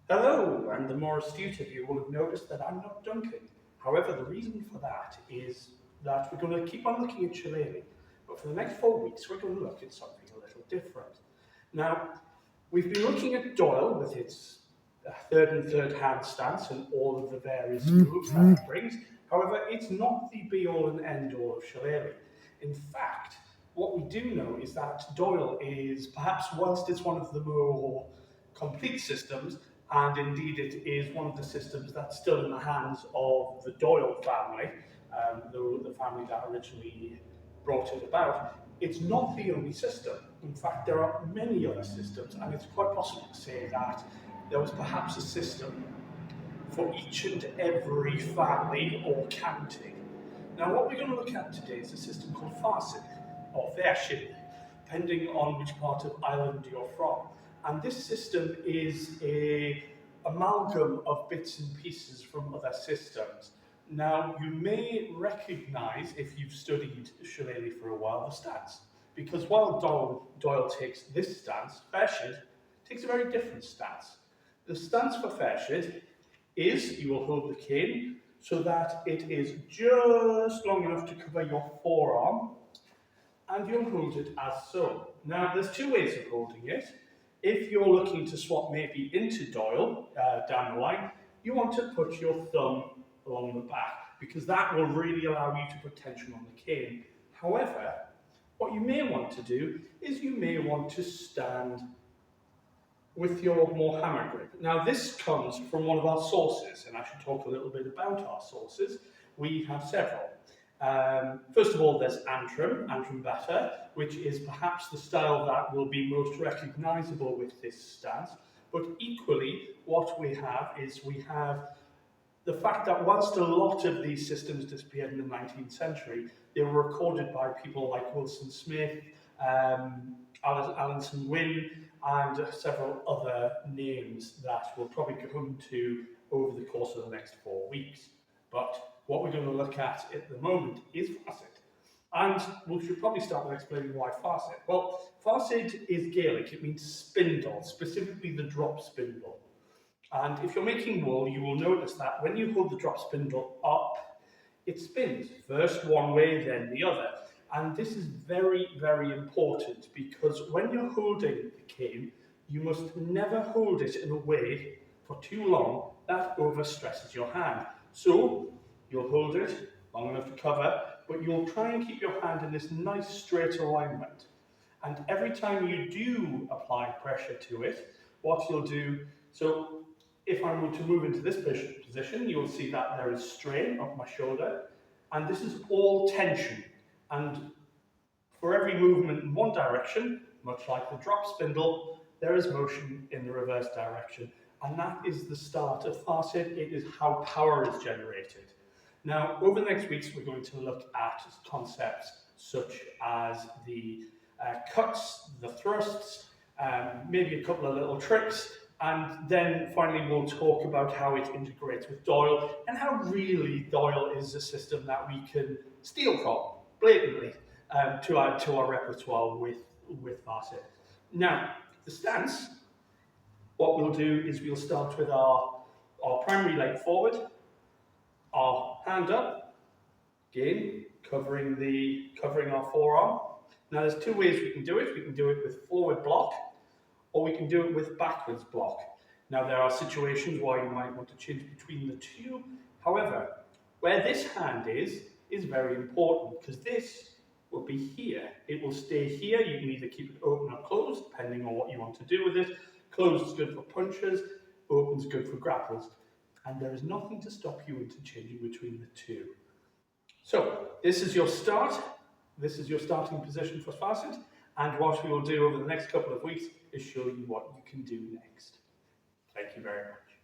Hello, and the more astute of you will have noticed that I'm not Duncan. However, the reason for that is that we're going to keep on looking at Shillelagh, but for the next 4 weeks we're going to look at something a little different. Now, we've been looking at Doyle with its third and third hand stance and all of the various moves that it brings. However, it's not the be-all and end-all of Shillelagh. In fact, what we do know is that Doyle is perhaps, whilst it's one of the more complete systems, and indeed it is one of the systems that's still in the hands of the Doyle family, the family that originally brought it about. It's not the only system. In fact, there are many other systems, and it's quite possible to say that there was perhaps a system for each and every family or county. Now, what we're going to look at today is a system called Fearshid, or Fearshid, depending on which part of Ireland you're from. And this system is a amalgam of bits and pieces from other systems. Now, you may recognise, if you've studied Shillelagh for a while, the stance. Because while Doyle takes this stance, Fearshid takes a very different stance. The stance for Fearshid is you will hold the cane so that it is just long enough to cover your forearm, and you'll hold it as so. Now, there's two ways of holding it. If you're looking to swap maybe into Doyle down the line, you want to put your thumb along the back, because that will really allow you to put tension on the cane. However, what you may want to do is you may want to stand with your more hammer grip. Now, this comes from one of our sources, and I should talk a little bit about our sources. We have several. First of all, there's Antrim Batter, which is perhaps the style that will be most recognisable with this stance. But equally, what we have is we have the fact that whilst a lot of these systems disappeared in the 19th century, they were recorded by people like Wilson Smith, Alanson Wynne, and several other names that we'll probably come to over the course of the next 4 weeks. But what we're going to look at the moment is Fearshid. And we should probably start with explaining why Fearshid. Well, Fearshid is Gaelic. It means spindle, specifically the drop spindle. And if you're making wool, you will notice that when you hold the drop spindle up, it spins, first one way, then the other. And this is very, very important, because when you're holding the cane, you must never hold it in a way for too long that overstresses your hand. So you'll hold it long enough to cover, but you'll try and keep your hand in this nice straight alignment. And every time you do apply pressure to it, what you'll do, so if I were to move into this position, you'll see that there is strain up my shoulder, and this is all tension. And for every movement in one direction, much like the drop spindle, there is motion in the reverse direction. And that is the start of Fearshid. It is how power is generated. Now, over the next weeks, we're going to look at concepts such as the cuts, the thrusts, maybe a couple of little tricks, and then finally we'll talk about how it integrates with Doyle and how really Doyle is a system that we can steal from, blatantly, to our repertoire with Fearshid. Now, the stance, what we'll do is we'll start with our primary leg forward, our hand up, again, covering our forearm. Now, there's two ways we can do it. We can do it with forward block, or we can do it with backwards block. Now, there are situations where you might want to change between the two. However, where this hand is very important, because this will be here. It will stay here. You can either keep it open or closed, depending on what you want to do with it. Closed is good for punches, open is good for grapples. And there is nothing to stop you interchanging between the two. So, this is your start. This is your starting position for Fearshid. And what we will do over the next couple of weeks is show you what you can do next. Thank you very much.